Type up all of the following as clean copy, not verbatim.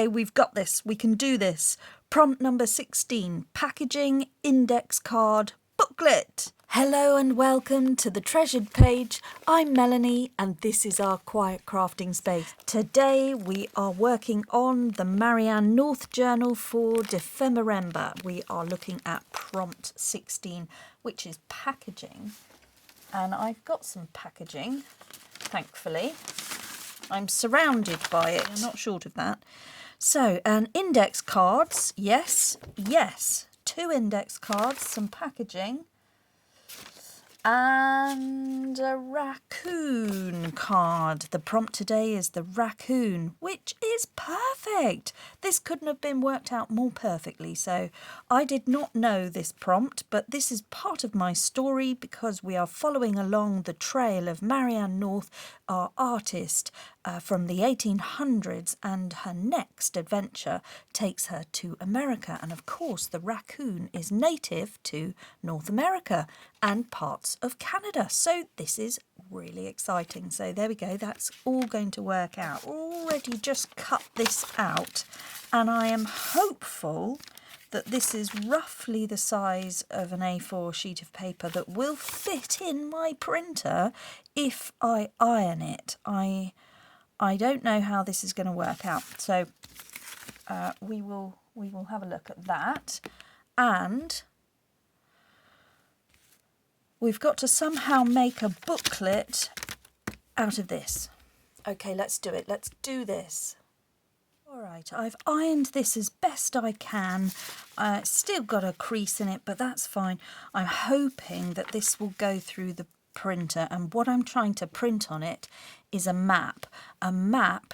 okay, we've got this. We can do this. Prompt number 16, packaging, index card, booklet. Hello and welcome to the Treasured Page. I'm Melanie and this is our quiet crafting space. Today we are working on the Marianne North journal for Dephemerember. We are looking at prompt 16, which is packaging. And I've got some packaging, thankfully. I'm surrounded by it, I'm not short of that. So, index cards, yes, 2 index cards, some packaging, and a raccoon card. The prompt today is the raccoon, which is perfect. This couldn't have been worked out more perfectly. So I did not know this prompt, but this is part of my story because we are following along the trail of Marianne North, our artist from the 1800s, and her next adventure takes her to America. And of course, the raccoon is native to North America and parts of Canada. So this is really exciting. So there we go. That's all going to work out. Already just cut this out, and I am hopeful that this is roughly the size of an A4 sheet of paper that will fit in my printer if I iron it. I don't know how this is going to work out, so we will have a look at that. And we've got to somehow make a booklet out of this. Okay, let's do it. Let's do this. All right, I've ironed this as best I can. Still got a crease in it, but that's fine. I'm hoping that this will go through the printer, and what I'm trying to print on it is a map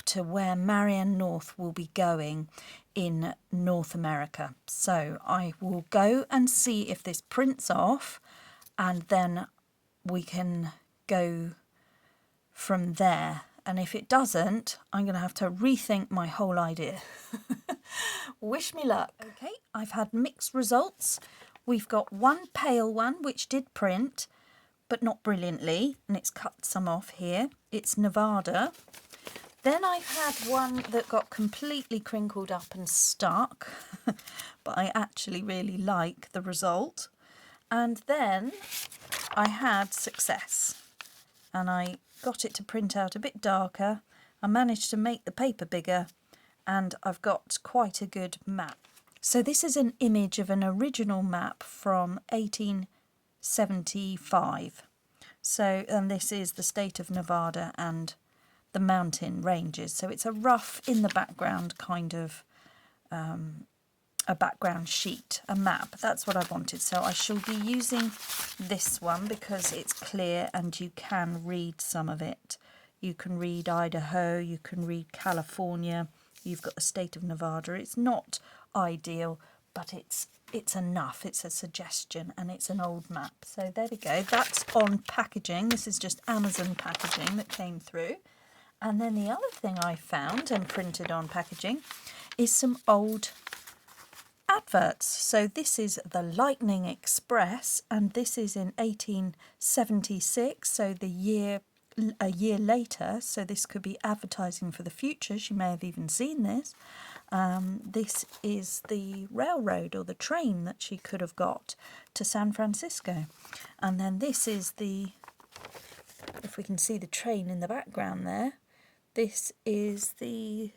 to where Marianne North will be going in North America. So I will go and see if this prints off, and then we can go from there. And if it doesn't, I'm going to have to rethink my whole idea. Wish me luck. Okay, I've had mixed results. We've got one pale one which did print, but not brilliantly, and it's cut some off here. It's Nevada. Then I've had one that got completely crinkled up and stuck, but I actually really like the result. And then I had success, and I got it to print out a bit darker. I managed to make the paper bigger, and I've got quite a good map. So this is an image of an original map from 1875. So, and this is the state of Nevada and the mountain ranges. So it's a rough, in the background kind of a background sheet, a map. That's what I wanted. So I shall be using this one because it's clear and you can read some of it. You can read Idaho, you can read California, you've got the state of Nevada. It's not ideal, but it's enough. It's a suggestion, and it's an old map. So there we go. That's on packaging. This is just Amazon packaging that came through. And then the other thing I found and printed on packaging is some old adverts. So this is the Lightning Express, and this is in 1876, so a year later. So this could be advertising for the future. She may have even seen this. This is the railroad or the train that she could have got to San Francisco. And then this is the, if we can see the train in the background there, this is the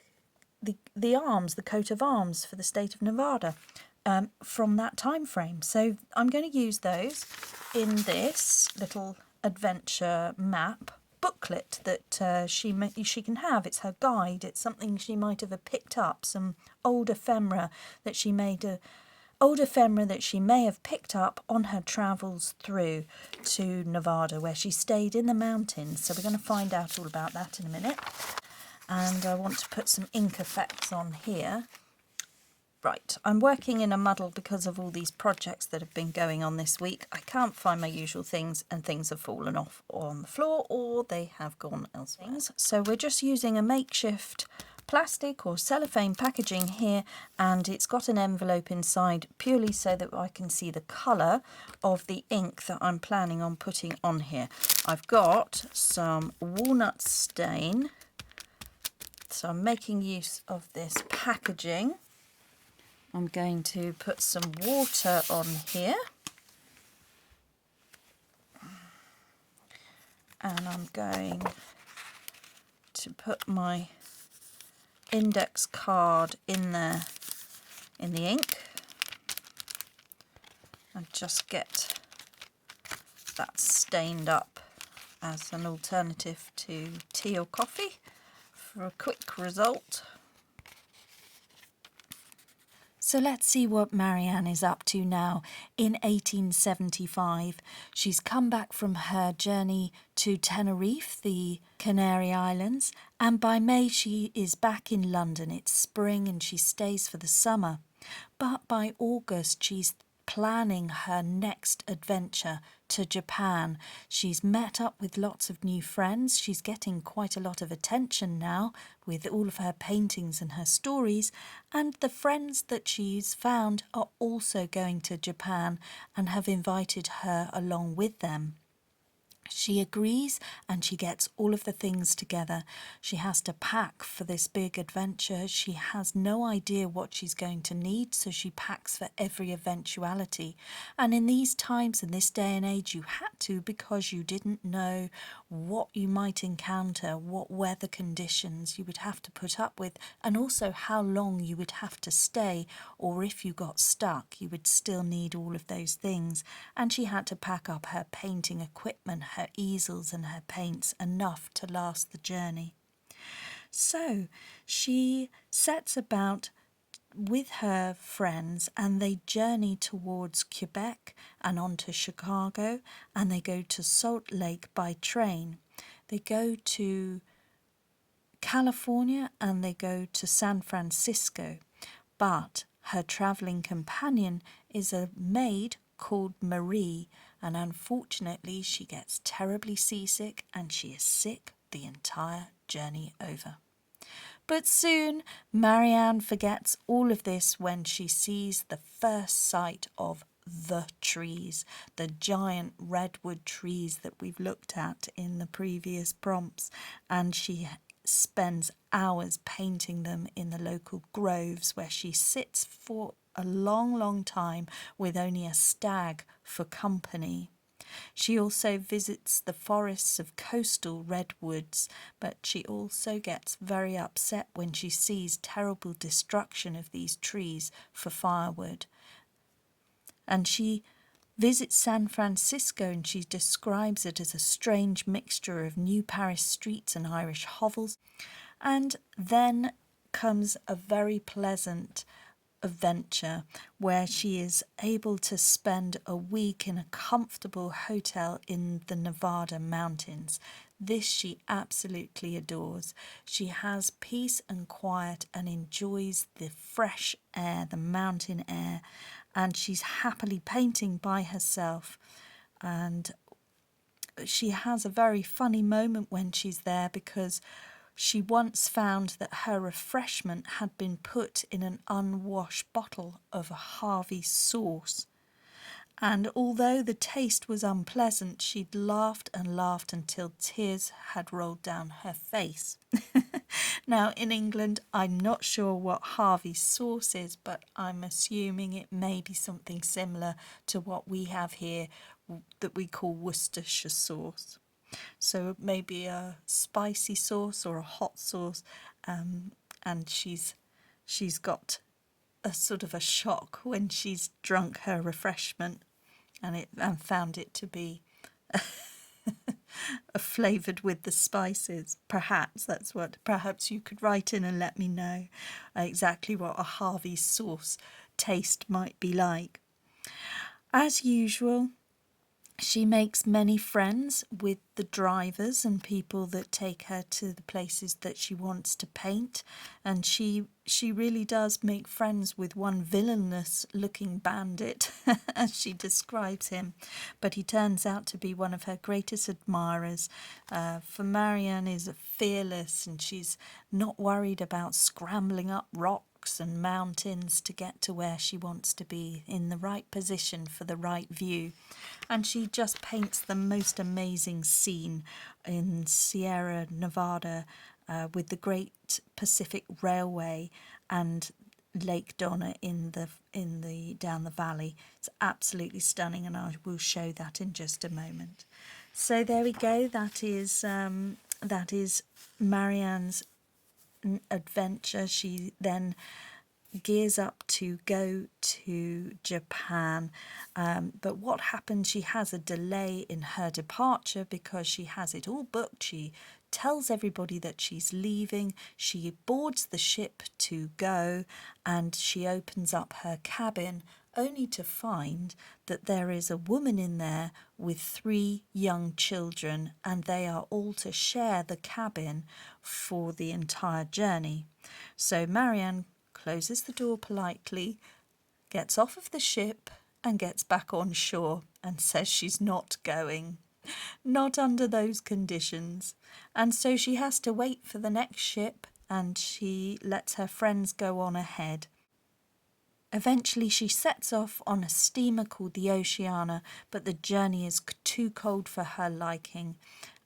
arms, the coat of arms for the state of Nevada from that time frame. So I'm going to use those in this little adventure map booklet that she can have. It's her guide. It's something she might have picked up, some old ephemera that she made, old ephemera that she may have picked up on her travels through to Nevada, where she stayed in the mountains. So we're going to find out all about that in a minute. And I want to put some ink effects on here. Right, I'm working in a muddle because of all these projects that have been going on this week. I can't find my usual things, and things have fallen off on the floor or they have gone elsewhere. So we're just using a makeshift plastic or cellophane packaging here, and it's got an envelope inside purely so that I can see the colour of the ink that I'm planning on putting on here. I've got some walnut stain So I'm making use of this packaging. I'm going to put some water on here. And I'm going to put my index card in there in the ink and just get that stained up as an alternative to tea or coffee for a quick result. So let's see what Marianne is up to now. In 1875, she's come back from her journey to Tenerife, the Canary Islands, and by May she is back in London. It's spring and she stays for the summer. But by August, she's planning her next adventure to Japan. She's met up with lots of new friends. She's getting quite a lot of attention now with all of her paintings and her stories, and the friends that she's found are also going to Japan and have invited her along with them. She agrees and she gets all of the things together. She has to pack for this big adventure. She has no idea what she's going to need, so she packs for every eventuality. And in these times, in this day and age, you had to, because you didn't know what you might encounter, what weather conditions you would have to put up with, and also how long you would have to stay, or if you got stuck, you would still need all of those things. And she had to pack up her painting equipment, her easels and her paints, enough to last the journey. So she sets about with her friends and they journey towards Quebec and on to Chicago, and they go to Salt Lake by train. They go to California and they go to San Francisco. But her travelling companion is a maid called Marie, and unfortunately she gets terribly seasick and she is sick the entire journey over. But soon Marianne forgets all of this when she sees the first sight of the trees, the giant redwood trees that we've looked at in the previous prompts, and she spends hours painting them in the local groves where she sits for a long, long time with only a stag for company. She also visits the forests of coastal redwoods, but she also gets very upset when she sees terrible destruction of these trees for firewood. And she visits San Francisco and she describes it as a strange mixture of new Paris streets and Irish hovels. And then comes a very pleasant adventure where she is able to spend a week in a comfortable hotel in the Nevada mountains. This she absolutely adores. She has peace and quiet and enjoys the fresh air, the mountain air, and she's happily painting by herself. And she has a very funny moment when she's there, because she once found that her refreshment had been put in an unwashed bottle of a Harvey sauce. And although the taste was unpleasant, she'd laughed and laughed until tears had rolled down her face. Now, in England, I'm not sure what Harvey sauce is, but I'm assuming it may be something similar to what we have here that we call Worcestershire sauce. So maybe a spicy sauce or a hot sauce, and she's got a sort of a shock when she's drunk her refreshment and found it to be flavoured with the spices. Perhaps you could write in and let me know exactly what a Harvey sauce taste might be like. As usual, she makes many friends with the drivers and people that take her to the places that she wants to paint, and she really does make friends with one villainous looking bandit as she describes him, but he turns out to be one of her greatest admirers. For Marianne is fearless and she's not worried about scrambling up rocks and mountains to get to where she wants to be in the right position for the right view. And she just paints the most amazing scene in Sierra Nevada with the Great Pacific Railway and Lake Donna in the down the valley. It's absolutely stunning, and I will show that in just a moment. So there we go. That is Marianne's adventure. She then gears up to go to Japan, but what happens, she has a delay in her departure because she has it all booked. She tells everybody that she's leaving, she boards the ship to go, and she opens up her cabin only to find that there is a woman in there with 3 young children, and they are all to share the cabin for the entire journey. So Marianne closes the door politely, gets off of the ship and gets back on shore and says she's not going. Not under those conditions. And so she has to wait for the next ship, and she lets her friends go on ahead. Eventually she sets off on a steamer called the Oceana, but the journey is too cold for her liking,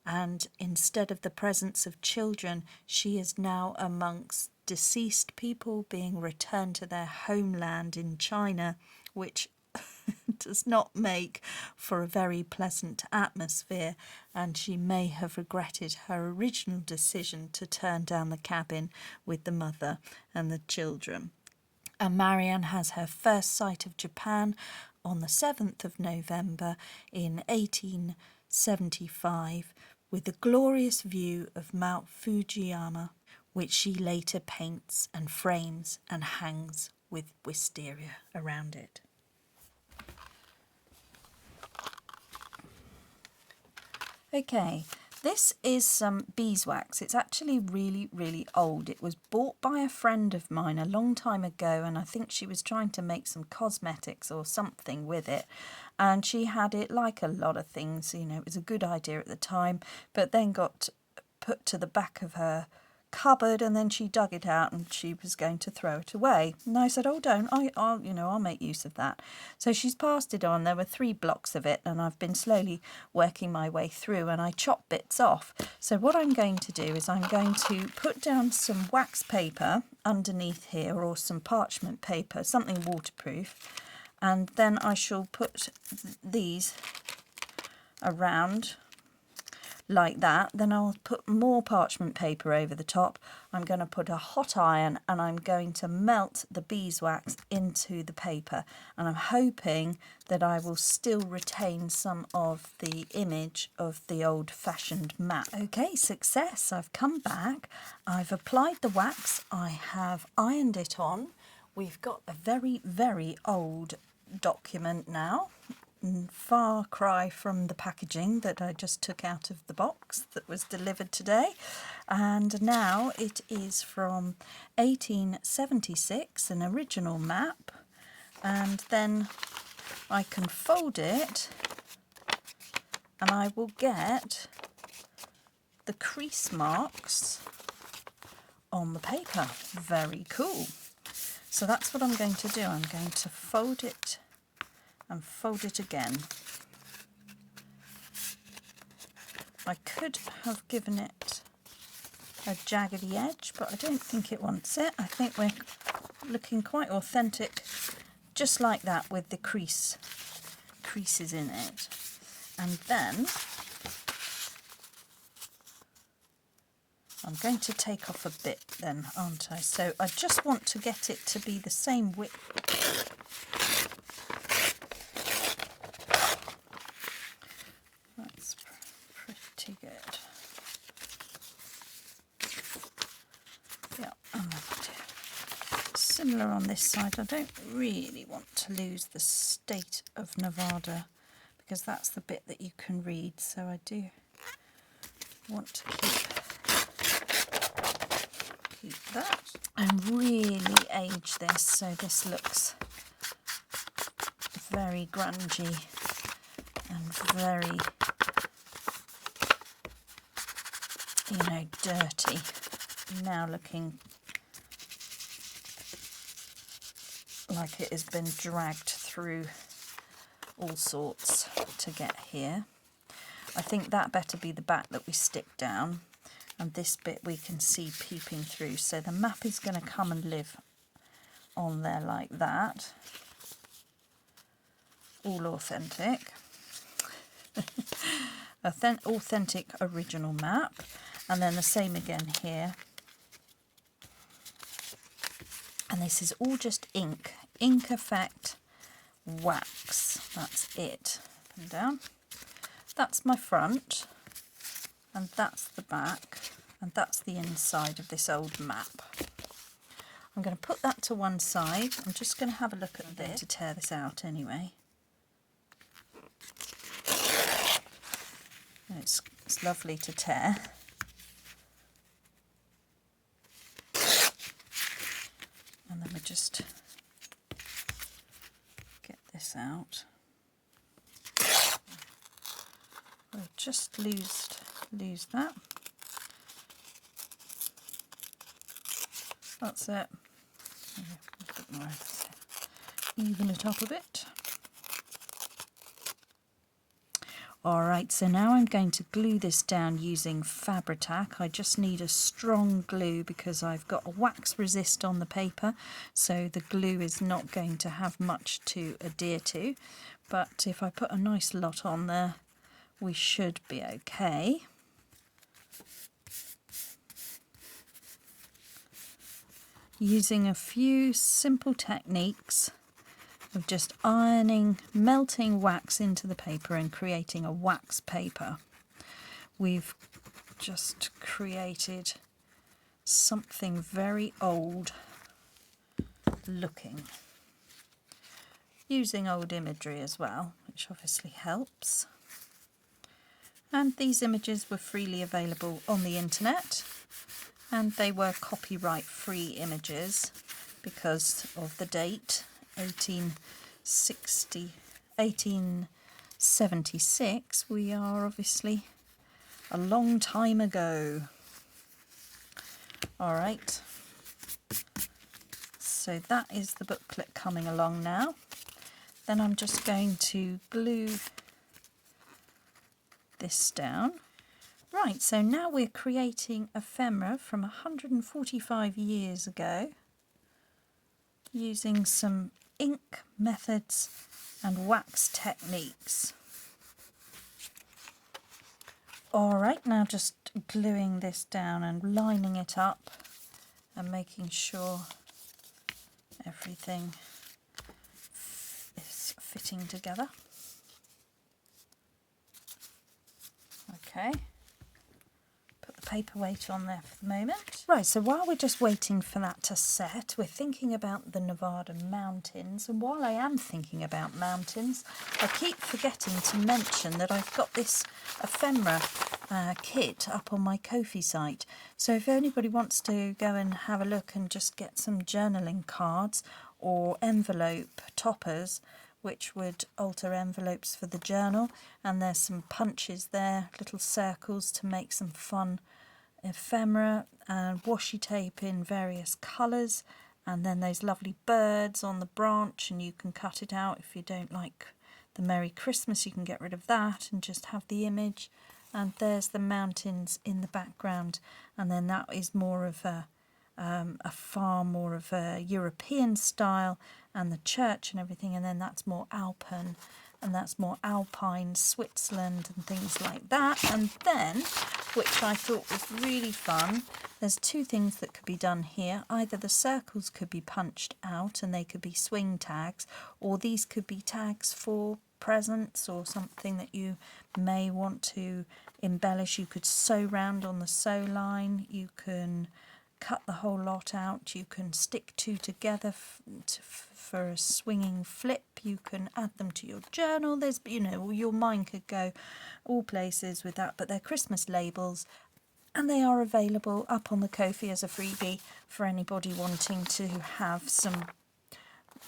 and instead of the presence of children, she is now amongst deceased people being returned to their homeland in China, which does not make for a very pleasant atmosphere, and she may have regretted her original decision to turn down the cabin with the mother and the children. And Marianne has her first sight of Japan on the 7th of November in 1875 with the glorious view of Mount Fujiyama, which she later paints and frames and hangs with wisteria around it. Okay, this is some beeswax. It's actually really, really old. It was bought by a friend of mine a long time ago, and I think she was trying to make some cosmetics or something with it. And she had it, like a lot of things, you know, it was a good idea at the time, but then got put to the back of her cupboard, and then she dug it out and she was going to throw it away. And I said, oh, don't, I'll make use of that. So she's passed it on. There were 3 blocks of it, and I've been slowly working my way through, and I chopped bits off. So what I'm going to do is I'm going to put down some wax paper underneath here, or some parchment paper, something waterproof, and then I shall put these around like that. Then I'll put more parchment paper over the top. I'm going to put a hot iron, and I'm going to melt the beeswax into the paper, and I'm hoping that I will still retain some of the image of the old-fashioned map. Okay, success. I've come back, I've applied the wax, I have ironed it on. We've got a very, very old document now, far cry from the packaging that I just took out of the box that was delivered today, and now it is from 1876, an original map, and then I can fold it and I will get the crease marks on the paper. Very cool. So that's what I'm going to do. I'm going to fold it and fold it again. I could have given it a jaggedy edge, but I don't think it wants it. I think we're looking quite authentic, just like that, with the creases in it. And then I'm going to take off a bit then, aren't I? So I just want to get it to be the same width. That's pretty good. Yeah, similar on this side. I don't really want to lose the state of Nevada, because that's the bit that you can read, so I do want to keep that and really age this so this looks very grungy and very, you know, dirty. Now looking like it has been dragged through all sorts to get here. I think that better be the back that we stick down, and this bit we can see peeping through. So the map is going to come and live on there like that. All authentic. Authentic original map. And then the same again here. And this is all just ink. Ink effect wax. That's it. Up and down. That's my front. And that's the back. And that's the inside of this old map. I'm going to put that to one side. I'm just going to have a look at this to tear this out anyway. It's lovely to tear. And then we just get this out. We'll just lose that. That's it. A bit more. Even it up a bit. Alright, so now I'm going to glue this down using Fabri-Tac. I just need a strong glue because I've got a wax resist on the paper, so the glue is not going to have much to adhere to. But if I put a nice lot on there, we should be okay. Using a few simple techniques of just ironing, melting wax into the paper and creating a wax paper. We've just created something very old looking. Using old imagery as well, which obviously helps. And these images were freely available on the internet, and they were copyright free images because of the date. 1876, we are obviously a long time ago. Alright, so that is the booklet coming along now. Then I'm just going to glue this down. Right, so now we're creating ephemera from 145 years ago using some ink methods and wax techniques. Alright, now just gluing this down and lining it up and making sure everything is fitting together. Okay. Paperweight on there for the moment. Right, so while we're just waiting for that to set, we're thinking about the Nevada mountains, and while I am thinking about mountains, I keep forgetting to mention that I've got this ephemera kit up on my Ko-fi site. So if anybody wants to go and have a look and just get some journaling cards or envelope toppers, which would alter envelopes for the journal, and there's some punches there, little circles to make some fun ephemera, and washi tape in various colours, and then those lovely birds on the branch, and you can cut it out if you don't like the Merry Christmas, you can get rid of that and just have the image. And there's the mountains in the background, and then that is more of a far more of a European style, and the church and everything, and then that's more Alpine, and that's more Alpine Switzerland and things like that. And then, which I thought was really fun, there's two things that could be done here. Either the circles could be punched out and they could be swing tags, or these could be tags for presents or something that you may want to embellish. You could sew round on the sew line, you can cut the whole lot out, you can stick two together for a swinging flip, you can add them to your journal. There's, you know, your mind could go all places with that, but they're Christmas labels, and they are available up on the Ko-fi as a freebie for anybody wanting to have some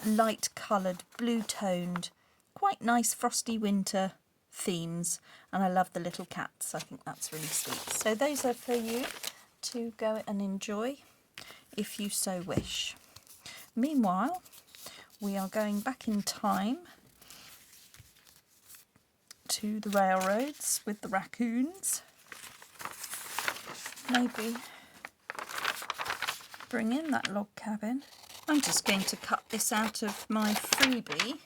light coloured, blue toned, quite nice frosty winter themes. And I love the little cats, I think that's really sweet. So those are for you to go and enjoy if you so wish. Meanwhile, we are going back in time to the railroads with the raccoons. maybe bring in that log cabin. I'm just going to cut this out of my freebie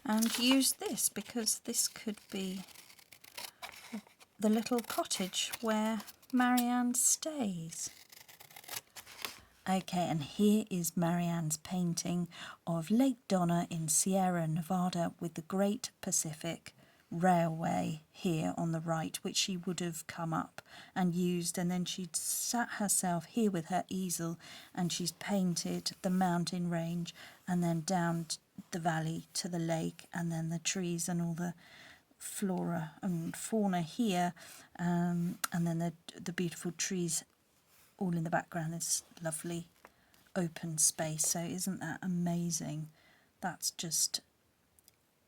and use this, because this could be the little cottage where Marianne stays. Okay, and here is Marianne's painting of Lake Donna in Sierra Nevada with the Great Pacific Railway here on the right, which she would have come up and used, and then she'd sat herself here with her easel and she's painted the mountain range and then down the valley to the lake, and then the trees and all the flora and fauna here, and then the beautiful trees all in the background, this lovely open space. So isn't that amazing? That's just,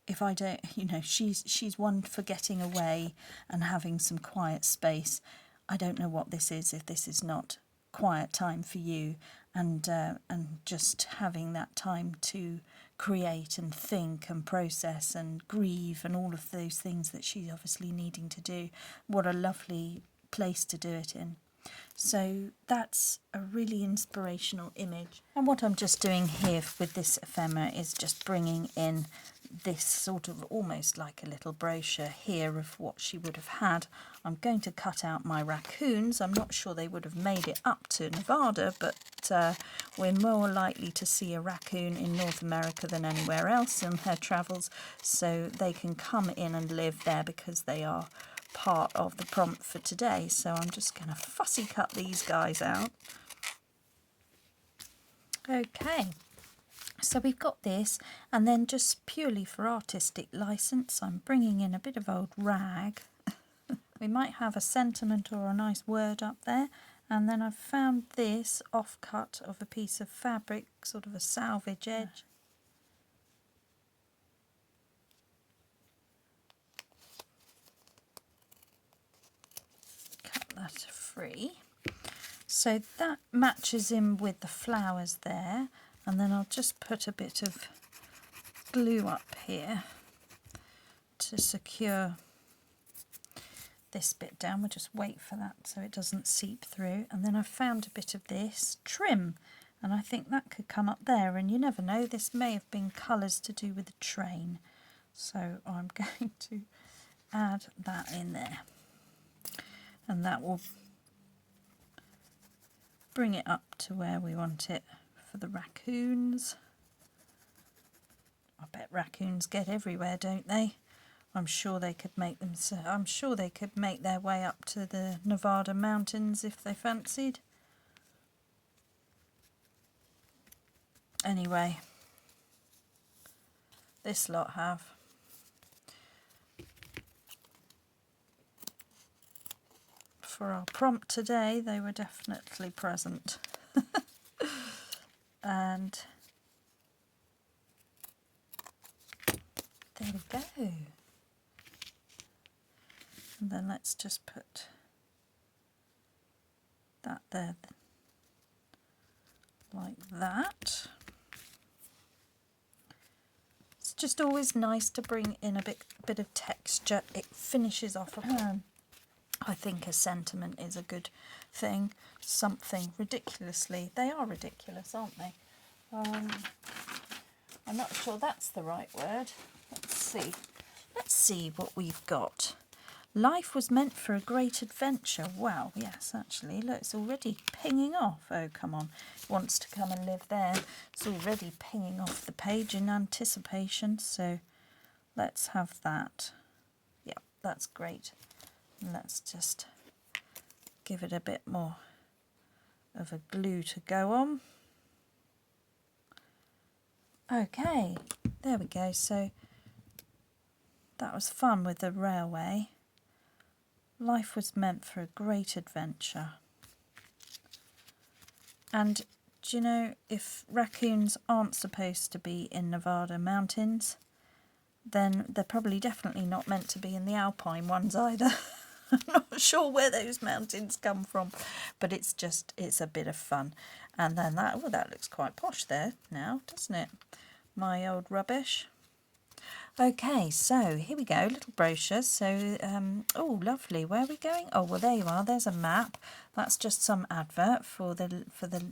if I don't, you know, she's one for getting away and having some quiet space. I don't know what this is if this is not quiet time for you, and just having that time to create and think and process and grieve and all of those things that she's obviously needing to do. What a lovely place to do it in. So that's a really inspirational image. And what I'm just doing here with this ephemera is just bringing in this sort of almost like a little brochure here of what she would have had. I'm going to cut out my raccoons. I'm not sure they would have made it up to Nevada, but we're more likely to see a raccoon in North America than anywhere else in her travels, so they can come in and live there because they are part of the prompt for today. So I'm just going to fussy cut these guys out. Okay, so we've got this, and then just purely for artistic license, I'm bringing in a bit of old rag. We might have a sentiment or a nice word up there, and then I've found this offcut of a piece of fabric, sort of a salvage edge. Cut that free. So that matches in with the flowers there, and then I'll just put a bit of glue up here to secure this bit down. We'll just wait for that so it doesn't seep through. And then I've found a bit of this trim, and I think that could come up there, and you never know, this may have been colours to do with the train. So I'm going to add that in there, and that will bring it up to where we want it for the raccoons. I bet raccoons get everywhere, don't they? I'm sure they could make them. I'm sure they could make their way up to the Nevada mountains if they fancied. Anyway, this lot have. For our prompt today, they were definitely present. And there we go. And then let's just put that there like that. It's just always nice to bring in a bit of texture. It finishes off I think a sentiment is a good thing. Something ridiculously, they are ridiculous, aren't they? I'm not sure that's the right word. Let's see what we've got. Life was meant for a great adventure. Wow, yes, actually, look, it's already pinging off. Oh, come on, it wants to come and live there. It's already pinging off the page in anticipation, so let's have that. Yeah, that's great. Let's just give it a bit more of a glue to go on. Okay, there we go. So that was fun with the railway. Life was meant for a great adventure. And do you know, if raccoons aren't supposed to be in Nevada mountains, then they're probably definitely not meant to be in the alpine ones either. I'm not sure where those mountains come from, but it's a bit of fun. And then that looks quite posh there now, doesn't it? My old rubbish. Okay, so here we go, little brochure. So, oh, lovely. Where are we going? Oh, well, there you are. There's a map. That's just some advert for the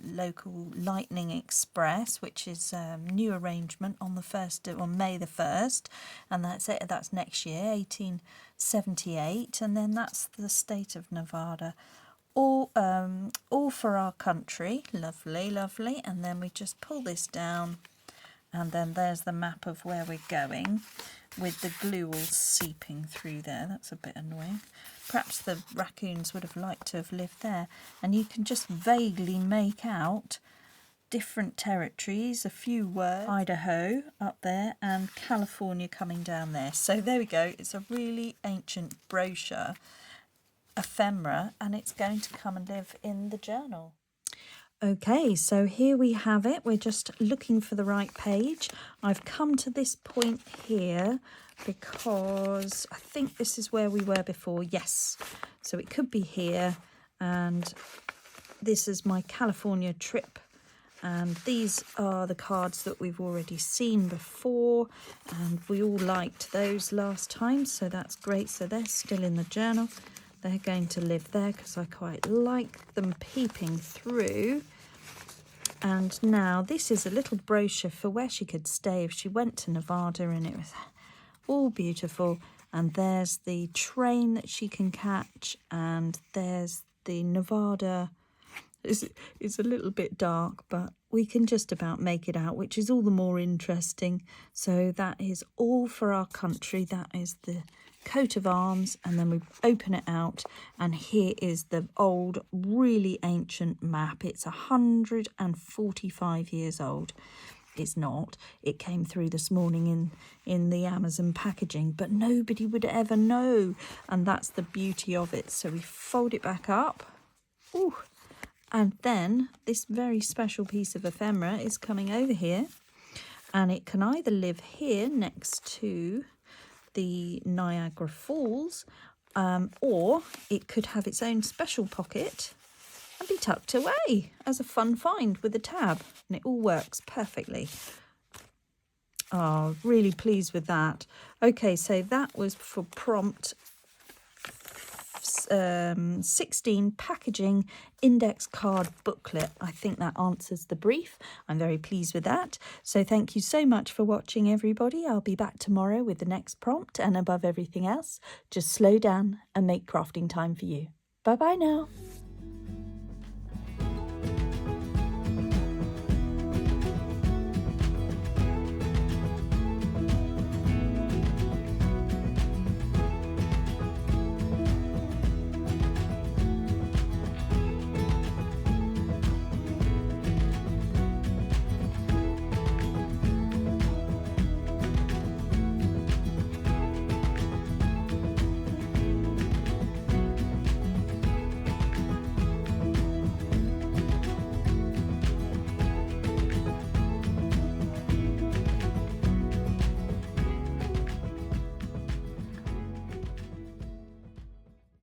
local Lightning Express, which is new arrangement on the 1st, on May the 1st, and that's it. That's next year, 1878, and then that's the state of Nevada. All for our country. Lovely, lovely. And then we just pull this down. And then there's the map of where we're going with the glue all seeping through there. That's a bit annoying. Perhaps the raccoons would have liked to have lived there. And you can just vaguely make out different territories, a few words. Idaho up there and California coming down there. So there we go. It's a really ancient brochure, ephemera, and it's going to come and live in the journal. Okay, so here we have it. We're just looking for the right page. I've come to this point here because I think this is where we were before. Yes, so it could be here. And this is my California trip. And these are the cards that we've already seen before. And we all liked those last time, so that's great. So they're still in the journal. They're going to live there because I quite like them peeping through. And now this is a little brochure for where she could stay if she went to Nevada, and it was all beautiful. And there's the train that she can catch, and there's the Nevada. It's a little bit dark, but we can just about make it out, which is all the more interesting. So that is all for our country. That is the coat of arms, and then we open it out, and here is the old, really ancient map. It's 145 years old. It's not. It came through this morning in the Amazon packaging, but nobody would ever know, and that's the beauty of it. So we fold it back up. Ooh. And then this very special piece of ephemera is coming over here, and it can either live here next to the Niagara Falls, or it could have its own special pocket and be tucked away as a fun find with a tab, and it all works perfectly. Oh, really pleased with that. Okay, so that was for prompt 16, packaging index card booklet. I think that answers the brief. I'm very pleased with that. So thank you so much for watching, everybody. I'll be back tomorrow with the next prompt, and above everything else, just slow down and make crafting time for you. Bye bye now.